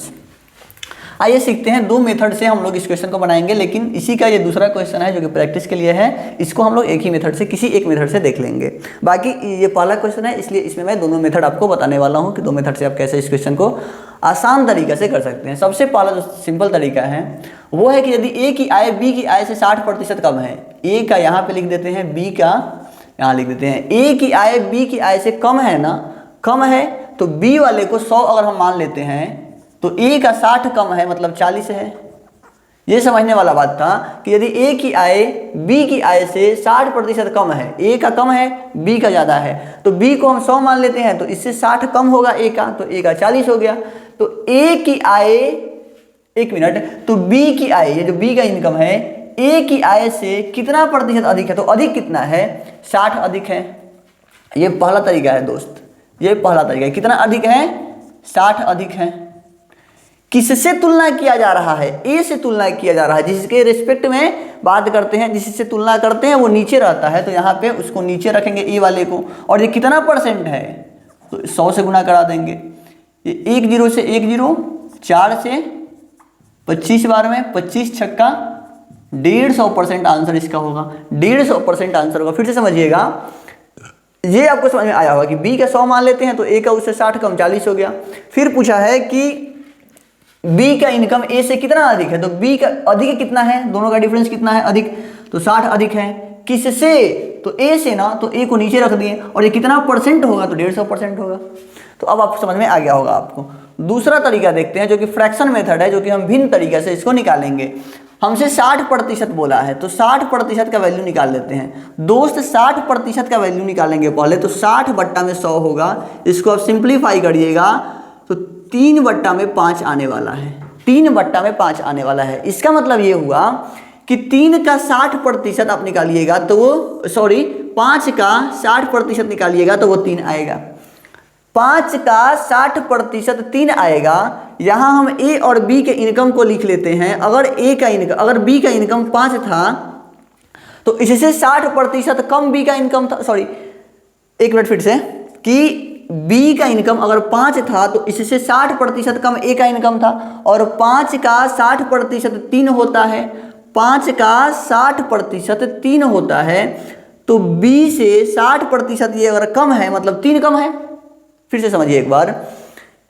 आइए सीखते हैं, दो मेथड से हम लोग इस क्वेश्चन को बनाएंगे, लेकिन इसी का ये दूसरा क्वेश्चन है जो कि प्रैक्टिस के लिए है, इसको हम लोग एक ही मेथड से, किसी एक मेथड से देख लेंगे। बाकी ये पहला क्वेश्चन है इसलिए इसमें मैं दोनों मेथड आपको बताने वाला हूँ कि दो मेथड से आप कैसे इस क्वेश्चन को आसान तरीके से कर सकते हैं। सबसे पहला जो सिंपल तरीका है वो है कि यदि ए की आय बी की आय से 60% कम है, ए का यहाँ पे लिख देते हैं, बी का यहाँ लिख देते हैं। ए की आय बी की आय से कम है ना, कम है, तो बी वाले को 100 अगर हम मान लेते हैं तो ए का 60 कम है मतलब 40 है। ये समझने वाला बात था कि यदि ए की आय बी की आय से 60% कम है, ए का कम है बी का ज़्यादा है, तो बी को हम 100 मान लेते हैं तो इससे 60 कम होगा ए का, तो ए का 40 हो गया। तो ए की आय, एक मिनट, तो बी की आय, ये जो बी का इनकम है, ए की आय से कितना प्रतिशत अधिक है? तो अधिक कितना है? 60 अधिक है। ये पहला तरीका है दोस्त, ये पहला तरीका है। कितना अधिक है? 60 अधिक है। किससे तुलना किया जा रहा है? ए से तुलना किया जा रहा है, जिसके रिस्पेक्ट में बात करते हैं, जिससे तुलना करते हैं वो नीचे रहता है, तो यहाँ पे उसको नीचे रखेंगे ए वाले को। और ये कितना परसेंट है? तो 100 से गुना करा देंगे। ये 1 0 से 1 0, 4 से 25 बार में 25 छक्का 150% आंसर इसका होगा, 150% आंसर होगा। फिर से समझिएगा, ये आपको समझ में आया होगा कि बी का 100 मान लेते हैं तो ए का उससे 60 कम 40 हो गया। फिर पूछा है कि बी का इनकम ए से कितना अधिक है, तो बी का अधिक कितना है, दोनों का डिफरेंस कितना है? अधिक, तो 60 अधिक है। किससे? तो ए से ना, तो ए को नीचे रख दिए। और ये कितना परसेंट होगा? तो 150% होगा। तो अब आपको समझ में आ गया होगा आपको। दूसरा तरीका देखते हैं जो कि फ्रैक्शन मेथड है, जो कि हम भिन्न तरीके से इसको निकालेंगे। हमसे 60% बोला है तो 60% का वैल्यू निकाल लेते हैं दोस्त। 60% का वैल्यू निकालेंगे पहले, तो 60 बट्टा में 100 होगा। इसको आप सिंप्लीफाई करिएगा तो 3 बट्टा में 5 आने वाला है, 3 बट्टा में 5 आने वाला है। इसका मतलब ये हुआ कि 3 का 60% आप निकालिएगा तो वो, सॉरी 5 का 60% निकालिएगा तो वो 3 आएगा। 5 का 60% 3 आएगा। यहाँ हम ए और बी के इनकम को लिख लेते हैं। अगर बी का इनकम 5 था तो इससे 60% कम बी का इनकम था, सॉरी एक मिनट फिर से, कि बी का इनकम अगर 5 था तो इससे 60% कम ए का इनकम था, और 5 का 60% 3 होता है, 5 का 60% 3 होता है, तो बी से 60% ये अगर कम है मतलब 3 कम है। फिर से समझिए एक बार,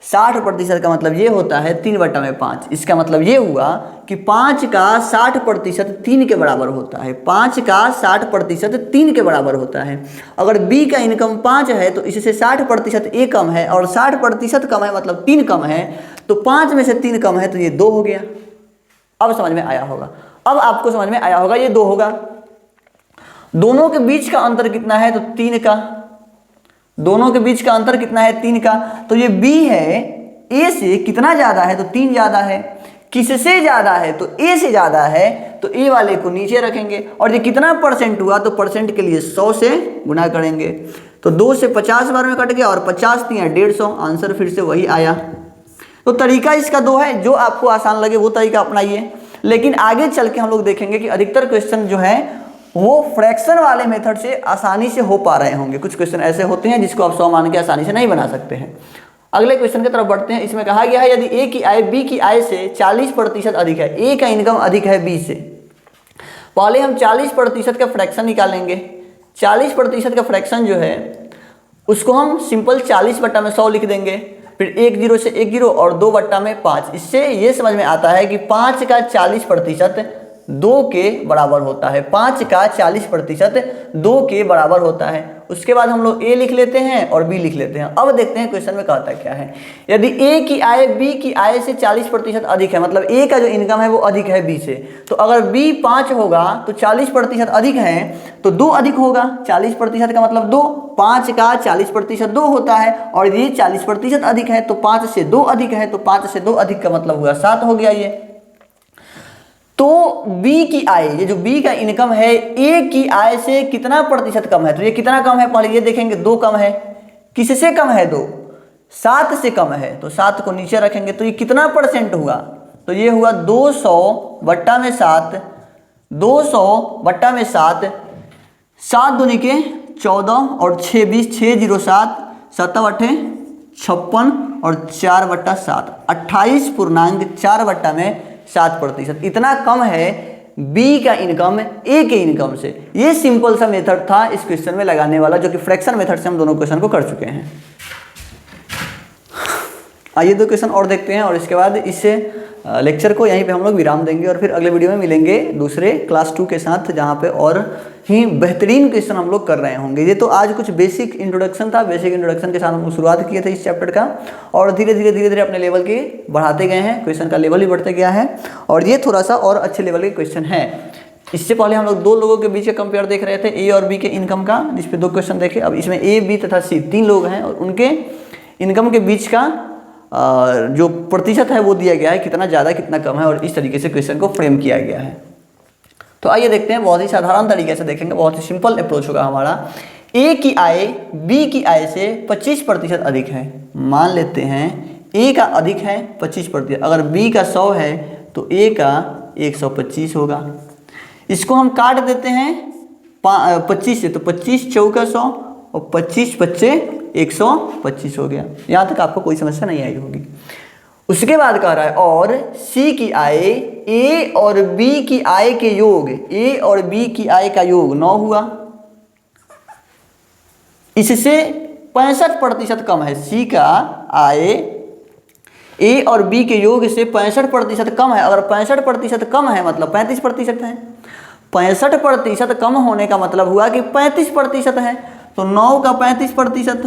60% का मतलब ये होता है 3/5। इसका मतलब ये हुआ कि 5 का 60% 3 के बराबर होता है। 5 का 60% 3 के बराबर होता है। अगर बी का इनकम 5 है तो इससे 60% ए कम है, और 60% कम है मतलब 3 कम है, तो 5 में से 3 कम है तो ये 2 हो गया। अब समझ में आया होगा, अब आपको समझ में आया होगा ये 2 होगा। दोनों के बीच का अंतर कितना है तो 3 का, दोनों के बीच का अंतर कितना है 3 का, तो ये b है a से कितना ज़्यादा है तो 3 ज़्यादा है। किससे ज़्यादा है तो a से ज़्यादा है, तो a वाले को नीचे रखेंगे, और ये कितना परसेंट हुआ तो परसेंट के लिए 100 से गुना करेंगे, तो 2 से 50 बार में कट गया, और 50 × 150, आंसर फिर से वही आया। तो तरीका इसका 2 है, जो आपको आसान लगे वो तरीका अपनाइए। लेकिन आगे चल के हम लोग देखेंगे कि अधिकतर क्वेश्चन जो है वो फ्रैक्शन वाले मेथड से आसानी से हो पा रहे होंगे। कुछ क्वेश्चन ऐसे होते हैं जिसको आप 100 मान के आसानी से नहीं बना सकते हैं। अगले क्वेश्चन की तरफ बढ़ते हैं। इसमें कहा गया है यदि ए की आय बी की आय से 40% अधिक है, ए का इनकम अधिक है बी से। पहले हम 40% का फ्रैक्शन निकालेंगे। 40% का फ्रैक्शन जो है उसको हम सिंपल 40/100 लिख देंगे, फिर 1 0 से 1 0 और 2/5। इससे ये समझ में आता है कि 5 का 40% 2 के बराबर होता है। 5 का 40% 2 के बराबर होता है। उसके बाद हम लोग ए लिख लेते हैं और बी लिख लेते हैं। अब देखते हैं क्वेश्चन में कहता क्या है। यदि ए की आय बी की आय से 40% अधिक है, मतलब ए का जो इनकम है वो अधिक है बी से, तो अगर बी 5 होगा तो 40% अधिक है तो 2 अधिक होगा। 40% का मतलब 2, 5 का 40% 2 होता है, और ये 40% अधिक है तो 5 से 2 अधिक है, तो 5 से 2 अधिक का मतलब हुआ 7 हो गया ये। तो B की आय, ये जो B का इनकम है A की आय से कितना प्रतिशत कम है, तो ये कितना कम है पहले ये देखेंगे। 2 कम है। किससे कम है 2? 7 से कम है, तो 7 को नीचे रखेंगे, तो ये कितना परसेंट हुआ, तो ये हुआ 200/7। 200/7, 7 दूनी के 14 और 6 20, 6 0 7, 7 8 56 और 4/7, 28.4/7%। इतना कम है बी का इनकम ए के इनकम से। ये सिंपल सा मेथड था इस क्वेश्चन में लगाने वाला, जो कि फ्रैक्शन मेथड से हम दोनों क्वेश्चन को कर चुके हैं। आइए 2 क्वेश्चन और देखते हैं, और इसके बाद इस लेक्चर को यहीं पे हम लोग विराम देंगे, और फिर अगले वीडियो में मिलेंगे दूसरे क्लास 2 के साथ, जहाँ पे और ही बेहतरीन क्वेश्चन हम लोग कर रहे होंगे। ये तो आज कुछ बेसिक इंट्रोडक्शन था। बेसिक इंट्रोडक्शन के साथ हम शुरुआत किए थे इस चैप्टर का, और धीरे धीरे अपने लेवल के बढ़ाते गए हैं। क्वेश्चन का लेवल भी बढ़ते गया है, और ये थोड़ा सा और अच्छे लेवल के क्वेश्चन है। इससे पहले हम लोग 2 लोगों के बीच का कंपेयर देख रहे थे, ए और बी के इनकम का, जिस पे 2 क्वेश्चन देखे। अब इसमें ए बी तथा सी 3 लोग हैं, और उनके इनकम के बीच का जो प्रतिशत है वो दिया गया है, कितना ज़्यादा कितना कम है, और इस तरीके से क्वेश्चन को फ्रेम किया गया है। तो आइए देखते हैं, बहुत ही साधारण तरीके से देखेंगे, बहुत ही सिंपल अप्रोच होगा हमारा। ए की आय बी की आय से 25% अधिक है। मान लेते हैं ए का अधिक है 25%। अगर बी का 100 है तो ए का 125 होगा। इसको हम काट देते हैं 25 से, तो 25 चौका 100 और 25 25 125 हो गया। यहाँ तक आपको कोई समस्या नहीं आई होगी। उसके बाद कह रहा है और सी की आय ए और बी की आय के योग, ए और बी की आय का योग 9 हुआ। इससे 65% कम है। सी का आय ए और बी के योग से 65% कम है। अगर 65% कम है मतलब 35% है। 65% कम होने का मतलब हुआ कि 35% है, तो 9 का 35%,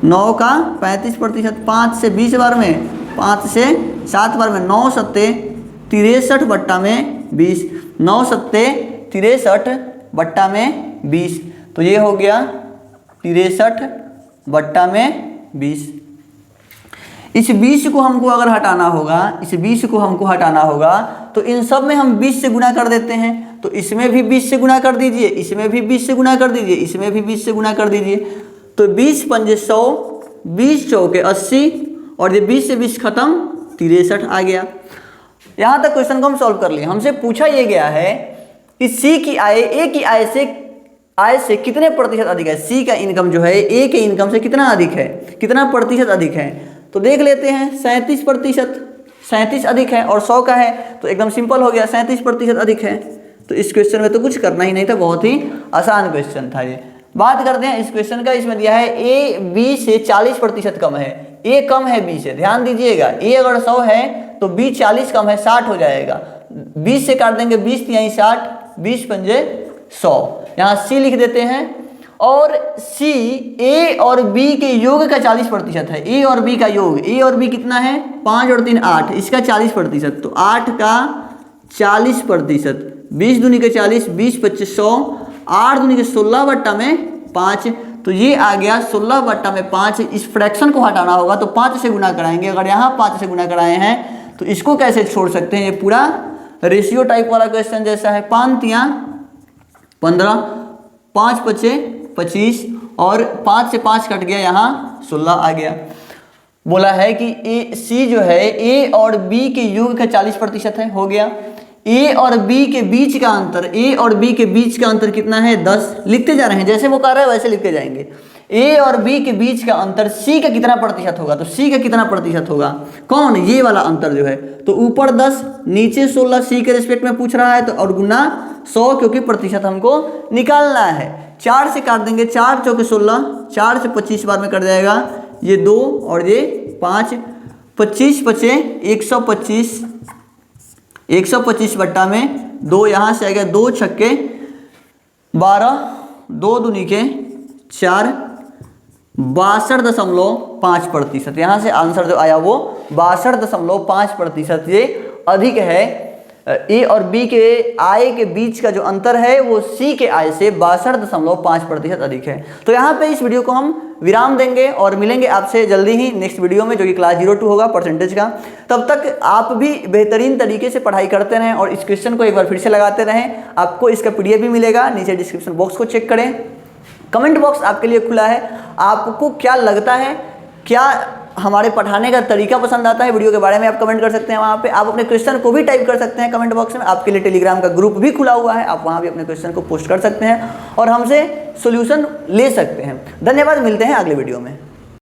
9 का 35%, 5 से 20 बार में, 5 से 7 बार में, 9 7 63/20, 9 7 63/20, तो ये हो गया 63/20। इस 20 को हमको अगर हटाना होगा, इस 20 को हमको हटाना होगा, तो इन सब में हम 20 से गुना कर देते हैं। तो इसमें भी 20 से गुना कर दीजिए, इसमें भी 20 से गुना कर दीजिए, इसमें भी 20 से गुना कर दीजिए। तो 20 × 100 20 चौके 80 और ये 20 से 20 खत्म 63 आ गया। यहाँ तक क्वेश्चन को हम सॉल्व कर लिए। हमसे पूछा ये गया है कि सी की आय ए की आय से कितने प्रतिशत अधिक है। सी का इनकम जो है ए के इनकम से कितना अधिक है, कितना प्रतिशत अधिक है, तो देख लेते हैं 37%। 37 अधिक है और 100 का है तो एकदम सिंपल हो गया, 37% अधिक है। तो इस क्वेश्चन में तो कुछ करना ही नहीं था, बहुत ही आसान क्वेश्चन था ये। बात करते हैं इस क्वेश्चन का। इसमें दिया है ए बी से 40% कम है। ए कम है बी से, ध्यान दीजिएगा। ए अगर 100 है तो बी 40 कम है, 60 हो जाएगा। 20 से काट देंगे 20 यहीं 60, 20 पंजे 100। यहाँ सी लिख देते हैं। और सी ए और बी के योग का 40% है। ए और बी का योग, ए और बी कितना है 5 और 3 8, इसका 40%, तो 8 का 40%, 20 दूनी के 40, 20 25 100, 8 दूनी के 16 बट्टा में 5, तो ये आ गया 16 बट्टा में 5। इस फ्रैक्शन को हटाना होगा तो 5 से गुना कराएंगे। अगर यहाँ 5 से गुना कराए हैं तो इसको कैसे छोड़ सकते हैं। ये पूरा रेशियो टाइप वाला क्वेश्चन जैसा है। 5 तियाँ 15, 5 पचे 25 और 5 से 5 कट गया, यहाँ 16 आ गया। बोला है कि ए सी जो है ए और बी के योग का 40% है, हो गया। ए और बी के बीच का अंतर, ए और बी के बीच का अंतर कितना है 10। लिखते जा रहे हैं, जैसे वो कर रहा है वैसे लिखते जाएंगे। ए और बी के बीच का अंतर सी का कितना प्रतिशत होगा, तो सी का कितना प्रतिशत होगा, कौन, ये वाला अंतर जो है। तो ऊपर 10 नीचे 16 सी के रिस्पेक्ट में पूछ रहा है, तो और गुना 100 क्योंकि प्रतिशत हमको निकालना है। 4 से काट देंगे, 4 चौके 16, 4 से 25 बार में कट जाएगा, ये 2 और ये 5, 25 पचे 125, 125 बट्टा में 2, यहाँ से आ गया 2 छक्के 12, 2 दूनी के 4, 62.5%। यहाँ से आंसर जो आया वो 62.5%। ये अधिक है। ए और बी के आय के बीच का जो अंतर है वो सी के आय से 62.5% अधिक है। तो यहाँ पे इस वीडियो को हम विराम देंगे और मिलेंगे आपसे जल्दी ही नेक्स्ट वीडियो में, जो कि क्लास 02 होगा परसेंटेज का। तब तक आप भी बेहतरीन तरीके से पढ़ाई करते रहें और इस क्वेश्चन को एक बार फिर से लगाते रहें। आपको इसका PDF भी मिलेगा, नीचे डिस्क्रिप्शन बॉक्स को चेक करें। कमेंट बॉक्स आपके लिए खुला है। आपको क्या लगता है, क्या हमारे पढ़ाने का तरीका पसंद आता है, वीडियो के बारे में आप कमेंट कर सकते हैं। वहाँ पे आप अपने क्वेश्चन को भी टाइप कर सकते हैं कमेंट बॉक्स में। आपके लिए टेलीग्राम का ग्रुप भी खुला हुआ है, आप वहाँ भी अपने क्वेश्चन को पोस्ट कर सकते हैं और हमसे सॉल्यूशन ले सकते हैं। धन्यवाद, मिलते हैं अगले वीडियो में।